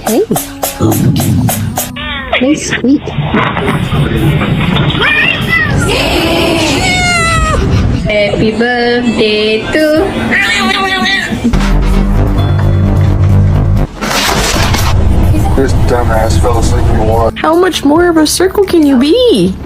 Hey. Nice, sweet. Happy birthday to This dumbass fell asleep in the water. How much more of a circle can you be?